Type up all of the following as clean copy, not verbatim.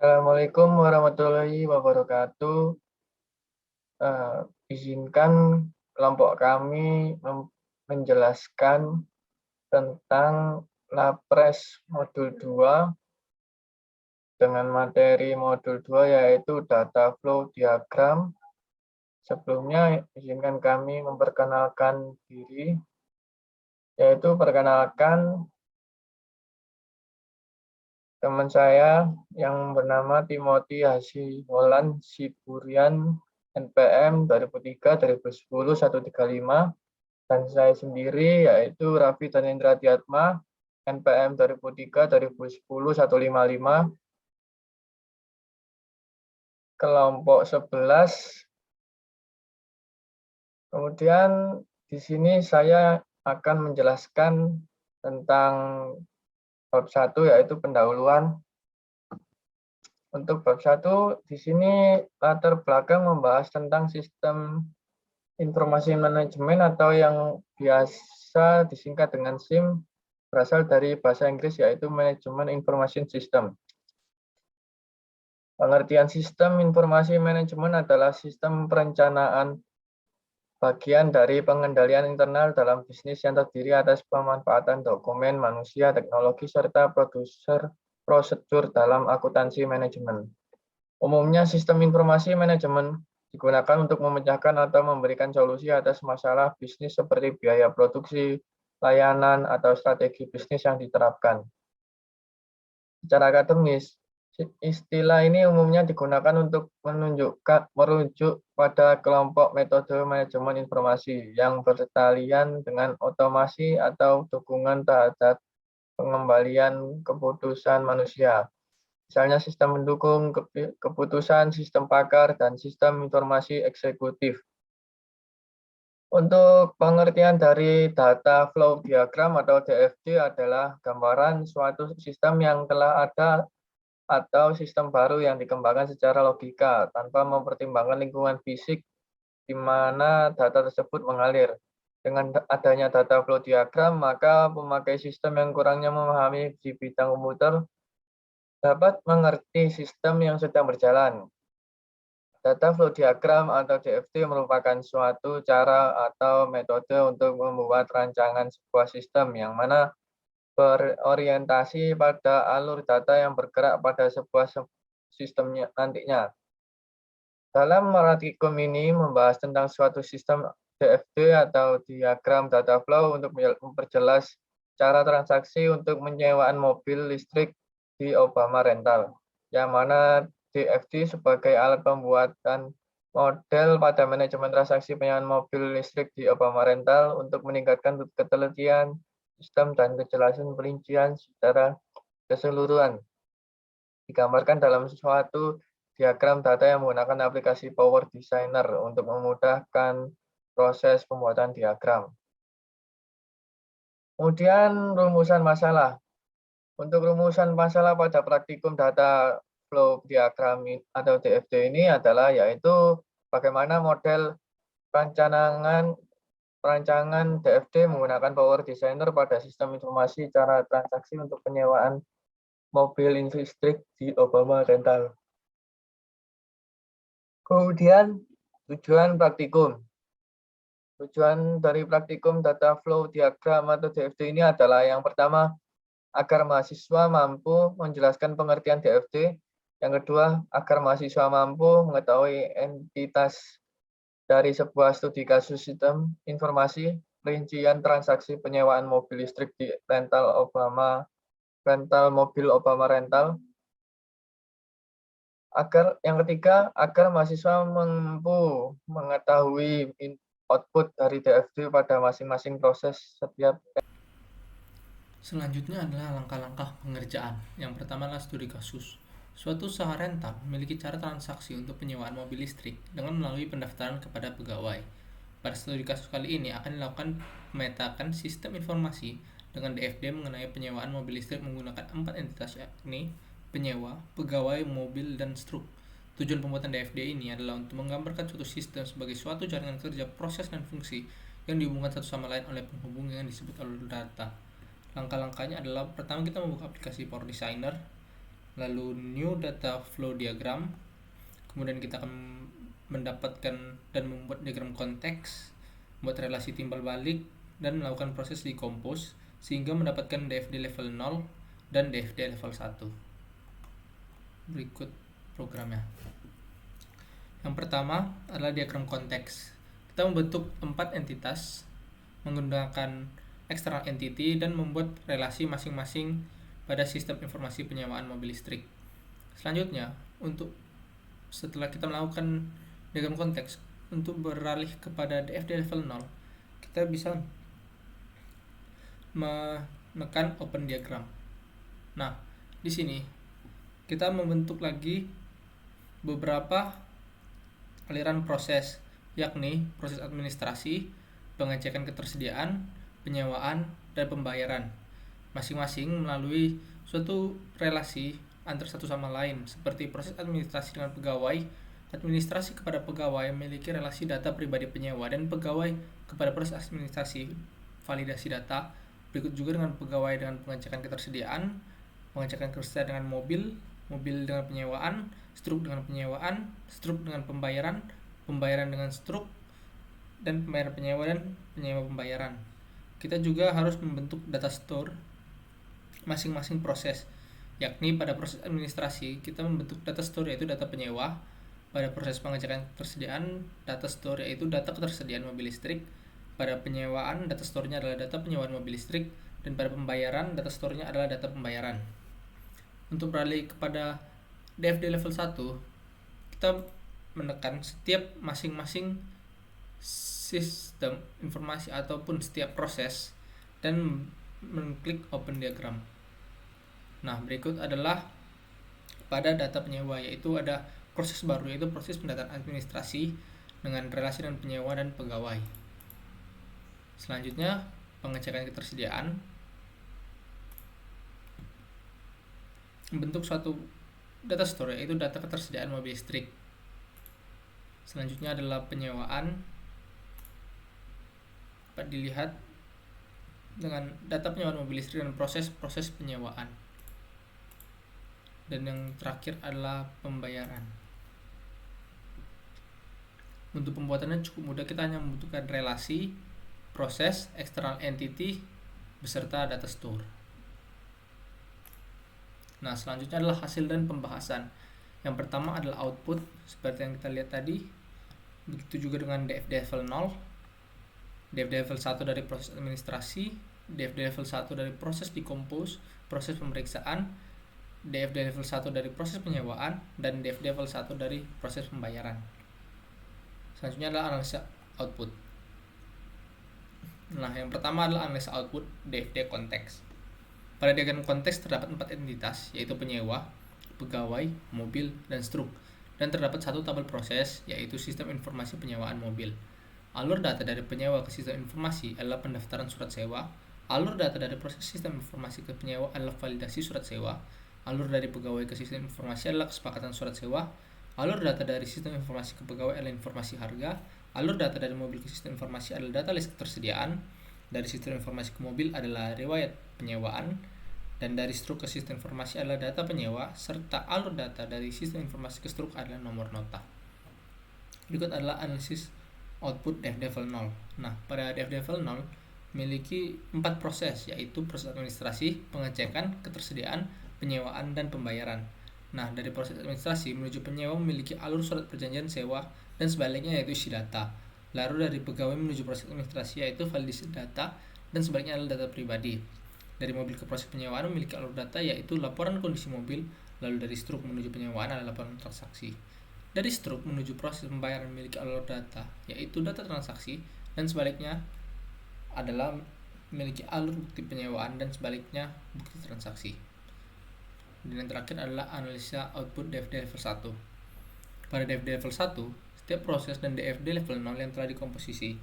Assalamualaikum warahmatullahi wabarakatuh. Izinkan kelompok kami menjelaskan tentang Lapres Modul 2 dengan materi Modul 2 yaitu Data Flow Diagram. Sebelumnya izinkan kami memperkenalkan diri, yaitu perkenalkan teman saya yang bernama Timothy Hasiholan Siburian, NPM 2003-2010 135, dan saya sendiri yaitu Raffi Dhanendra Diatma, NPM 2003-2010 155, kelompok 11. Kemudian di sini saya akan menjelaskan tentang bab 1 yaitu pendahuluan. Untuk bab 1 di sini latar belakang membahas tentang sistem informasi manajemen atau yang biasa disingkat dengan SIM, berasal dari bahasa Inggris yaitu Management Information System. Pengertian sistem informasi manajemen adalah sistem perencanaan bagian dari pengendalian internal dalam bisnis yang terdiri atas pemanfaatan dokumen, manusia, teknologi, serta prosedur dalam akuntansi manajemen. Umumnya sistem informasi manajemen digunakan untuk memecahkan atau memberikan solusi atas masalah bisnis seperti biaya produksi, layanan, atau strategi bisnis yang diterapkan. Secara akademis, istilah ini umumnya digunakan untuk merujuk pada kelompok metode manajemen informasi yang bertalian dengan otomasi atau dukungan terhadap pengembalian keputusan manusia. Misalnya sistem mendukung keputusan, sistem pakar, dan sistem informasi eksekutif. Untuk pengertian dari data flow diagram atau DFD adalah gambaran suatu sistem yang telah ada atau sistem baru yang dikembangkan secara logika tanpa mempertimbangkan lingkungan fisik di mana data tersebut mengalir. Dengan adanya data flow diagram, maka pemakai sistem yang kurangnya memahami di bidang komputer dapat mengerti sistem yang sedang berjalan. Data flow diagram atau DFD merupakan suatu cara atau metode untuk membuat rancangan sebuah sistem yang mana berorientasi pada alur data yang bergerak pada sebuah sistemnya nantinya. Dalam praktikum ini membahas tentang suatu sistem DFD atau diagram data flow untuk memperjelas cara transaksi untuk penyewaan mobil listrik di Obama Rental, yang mana DFD sebagai alat pembuatan model pada manajemen transaksi penyewaan mobil listrik di Obama Rental untuk meningkatkan ketelitian sistem dan kejelasan perincian secara keseluruhan. Digambarkan dalam suatu diagram data yang menggunakan aplikasi Power Designer untuk memudahkan proses pembuatan diagram. Kemudian rumusan masalah. Untuk rumusan masalah pada praktikum data flow diagram atau DFD ini adalah yaitu bagaimana model perancangan DFD menggunakan Power Designer pada sistem informasi cara transaksi untuk penyewaan mobil listrik di Obama Rental. Kemudian tujuan praktikum. Tujuan dari praktikum data flow diagram atau DFD ini adalah yang pertama, agar mahasiswa mampu menjelaskan pengertian DFD. Yang kedua, agar mahasiswa mampu mengetahui entitas dari sebuah studi kasus sistem informasi, rincian transaksi penyewaan mobil listrik di rental mobil Obama Rental. Yang ketiga, agar mahasiswa mampu mengetahui output dari DFD pada masing-masing proses setiap. Selanjutnya adalah langkah-langkah pengerjaan. Yang pertama adalah studi kasus. Suatu usaha rental memiliki cara transaksi untuk penyewaan mobil listrik dengan melalui pendaftaran kepada pegawai. Pada studi kasus kali ini akan dilakukan memetakan sistem informasi dengan DFD mengenai penyewaan mobil listrik menggunakan 4 entitas, yakni penyewa, pegawai, mobil, dan struk. Tujuan pembuatan DFD ini adalah untuk menggambarkan suatu sistem sebagai suatu jaringan kerja, proses, dan fungsi yang dihubungkan satu sama lain oleh penghubung yang disebut alur data. Langkah-langkahnya adalah pertama kita membuka aplikasi Power Designer. lalu new data flow diagram, kemudian kita akan mendapatkan dan membuat diagram konteks, membuat relasi timbal balik, dan melakukan proses decompose sehingga mendapatkan DFD level 0 dan DFD level 1. Berikut programnya. Yang pertama adalah diagram konteks. Kita membentuk 4 entitas menggunakan external entity dan membuat relasi masing-masing pada sistem informasi penyewaan mobil listrik. Selanjutnya, setelah kita melakukan diagram konteks, untuk beralih kepada DFD level 0, kita bisa menekan open diagram. Nah, di sini kita membentuk lagi beberapa aliran proses, yakni proses administrasi, pengecekan ketersediaan, penyewaan, dan pembayaran, masing-masing melalui suatu relasi antar satu sama lain, seperti proses administrasi dengan pegawai. Administrasi kepada pegawai memiliki relasi data pribadi penyewa, dan pegawai kepada proses administrasi validasi data. Berikut juga dengan pegawai dengan pengecekan ketersediaan dengan mobil dengan penyewaan, struk dengan penyewaan, struk dengan pembayaran dengan struk, dan pembayaran penyewa dan penyewa pembayaran. Kita juga harus membentuk data store masing-masing proses, yakni pada proses administrasi kita membentuk data store yaitu data penyewa, pada proses pengecekan ketersediaan data store yaitu data ketersediaan mobil listrik, pada penyewaan data store-nya adalah data penyewaan mobil listrik, dan pada pembayaran data store-nya adalah data pembayaran. Untuk beralih kepada DFD level 1, kita menekan setiap masing-masing sistem informasi ataupun setiap proses dan mengklik open diagram. Nah, berikut adalah pada data penyewa, yaitu ada proses baru yaitu proses pendataan administrasi dengan relasi dengan penyewa dan pegawai. Selanjutnya, pengecekan ketersediaan, membentuk suatu data store yaitu data ketersediaan mobil listrik. Selanjutnya adalah penyewaan, dapat dilihat dengan data penyewaan mobil listrik dan proses penyewaan. Dan yang terakhir adalah pembayaran. Untuk pembuatannya cukup mudah, kita hanya membutuhkan relasi, proses, external entity, beserta data store. Nah, selanjutnya adalah hasil dan pembahasan. Yang pertama adalah output, seperti yang kita lihat tadi. Begitu juga dengan DFD level 0, DFD level 1 dari proses administrasi, DFD level 1 dari proses decompose, proses pemeriksaan, DFD level 1 dari proses penyewaan, dan DFD level 1 dari proses pembayaran. Selanjutnya adalah analisa output. Nah, yang pertama adalah analisa output DFD konteks. Pada diagram konteks terdapat 4 entitas, yaitu penyewa, pegawai, mobil, dan struk. Dan terdapat satu tabel proses, yaitu sistem informasi penyewaan mobil. Alur data dari penyewa ke sistem informasi adalah pendaftaran surat sewa. Alur data dari proses sistem informasi ke penyewa adalah validasi surat sewa. Alur dari pegawai ke sistem informasi adalah kesepakatan surat sewa. Alur data dari sistem informasi ke pegawai adalah informasi harga. Alur data dari mobil ke sistem informasi adalah data list ketersediaan. Dari sistem informasi ke mobil adalah riwayat penyewaan. Dan dari struk ke sistem informasi adalah data penyewa, serta alur data dari sistem informasi ke struk adalah nomor nota. Berikut adalah analisis output DFD level 0. Nah, pada DFD level 0 memiliki 4 proses, yaitu proses administrasi, pengecekan, ketersediaan, penyewaan, dan pembayaran. Nah, dari proses administrasi menuju penyewa memiliki alur surat perjanjian sewa dan sebaliknya, yaitu isi data. Lalu dari pegawai menuju proses administrasi yaitu validasi data dan sebaliknya adalah data pribadi. Dari mobil ke proses penyewaan memiliki alur data yaitu laporan kondisi mobil. Lalu dari struk menuju penyewaan adalah laporan transaksi. Dari struk menuju proses pembayaran memiliki alur data yaitu data transaksi, dan sebaliknya adalah memiliki alur bukti penyewaan dan sebaliknya bukti transaksi. Dan yang terakhir adalah analisa output DFD level 1. Pada DFD level 1, setiap proses dan DFD level 0 yang telah dikomposisi.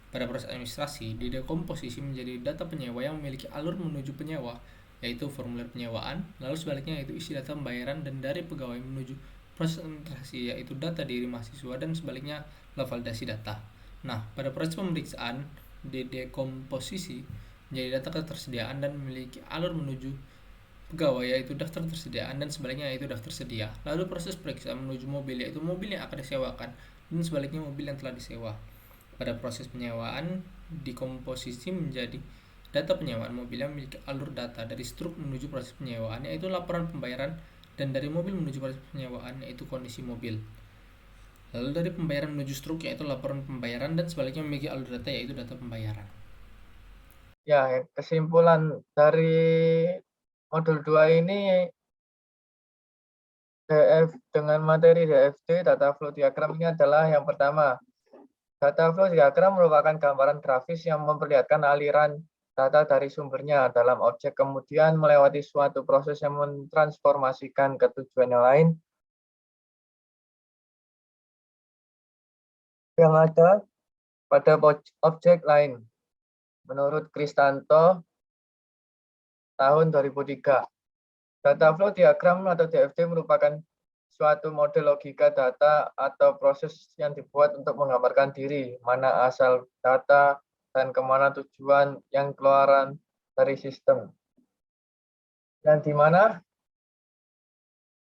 Pada proses administrasi, didekomposisi menjadi data penyewa yang memiliki alur menuju penyewa, yaitu formulir penyewaan, lalu sebaliknya yaitu isi data pembayaran, dan dari pegawai menuju proses administrasi yaitu data diri mahasiswa, dan sebaliknya validasi data. Nah, pada proses pemeriksaan, didekomposisi menjadi data ketersediaan dan memiliki alur menuju pegawai yaitu daftar tersediaan dan sebaliknya yaitu daftar sedia. Lalu proses periksa menuju mobil yaitu mobil yang akan disewakan dan sebaliknya mobil yang telah disewa. Pada proses penyewaan dikomposisi menjadi data penyewaan mobil yang memiliki alur data dari struk menuju proses penyewaan yaitu laporan pembayaran dan dari mobil menuju proses penyewaan yaitu kondisi mobil. Lalu dari pembayaran menuju struk yaitu laporan pembayaran dan sebaliknya memiliki alur data yaitu data pembayaran. Ya, kesimpulan dari modul 2 ini dengan materi DFD, data flow diagram ini adalah yang pertama. Data flow diagram merupakan gambaran grafis yang memperlihatkan aliran data dari sumbernya dalam objek kemudian melewati suatu proses yang mentransformasikan ke tujuan yang lain yang ada pada objek lain. Menurut Kristanto tahun 2003. Data flow diagram atau DFD merupakan suatu model logika data atau proses yang dibuat untuk menggambarkan diri, mana asal data, dan kemana tujuan yang keluaran dari sistem. Yang di mana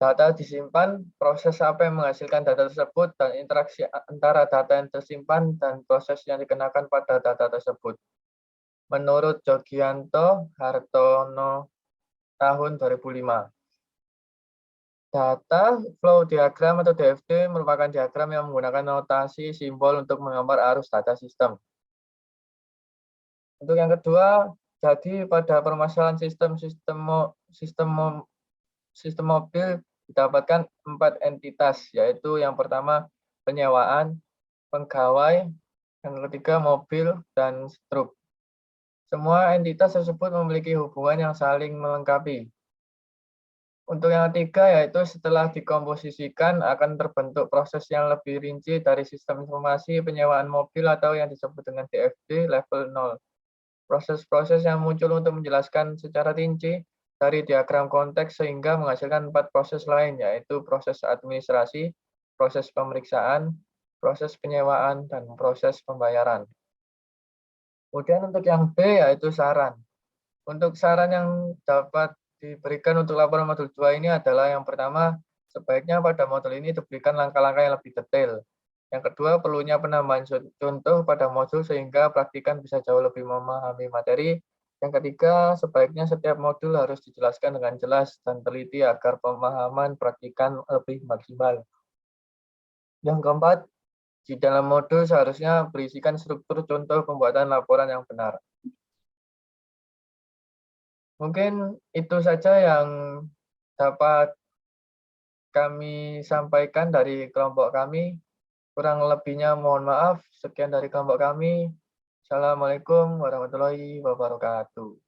data disimpan, proses apa yang menghasilkan data tersebut, dan interaksi antara data yang tersimpan dan proses yang dikenakan pada data tersebut. Menurut Jogianto Hartono tahun 2005. Data flow diagram atau DFD merupakan diagram yang menggunakan notasi simbol untuk menggambar arus data sistem. Untuk yang kedua, jadi pada permasalahan sistem mobil didapatkan 4 entitas, yaitu yang pertama penyewaan, pegawai, yang ketiga mobil, dan struk. Semua entitas tersebut memiliki hubungan yang saling melengkapi. Untuk yang ketiga, yaitu setelah dikomposisikan akan terbentuk proses yang lebih rinci dari sistem informasi penyewaan mobil atau yang disebut dengan DFD level 0. Proses-proses yang muncul untuk menjelaskan secara rinci dari diagram konteks sehingga menghasilkan 4 proses lain, yaitu proses administrasi, proses pemeriksaan, proses penyewaan, dan proses pembayaran. Kemudian untuk yang B, yaitu saran. Untuk saran yang dapat diberikan untuk laporan modul 2 ini adalah yang pertama, sebaiknya pada modul ini diberikan langkah-langkah yang lebih detail. Yang kedua, perlunya penambahan contoh pada modul sehingga praktikan bisa jauh lebih memahami materi. Yang ketiga, sebaiknya setiap modul harus dijelaskan dengan jelas dan teliti agar pemahaman praktikan lebih maksimal. Yang keempat, di dalam modul seharusnya berisikan struktur contoh pembuatan laporan yang benar. Mungkin itu saja yang dapat kami sampaikan dari kelompok kami. Kurang lebihnya mohon maaf. Sekian dari kelompok kami. Assalamualaikum warahmatullahi wabarakatuh.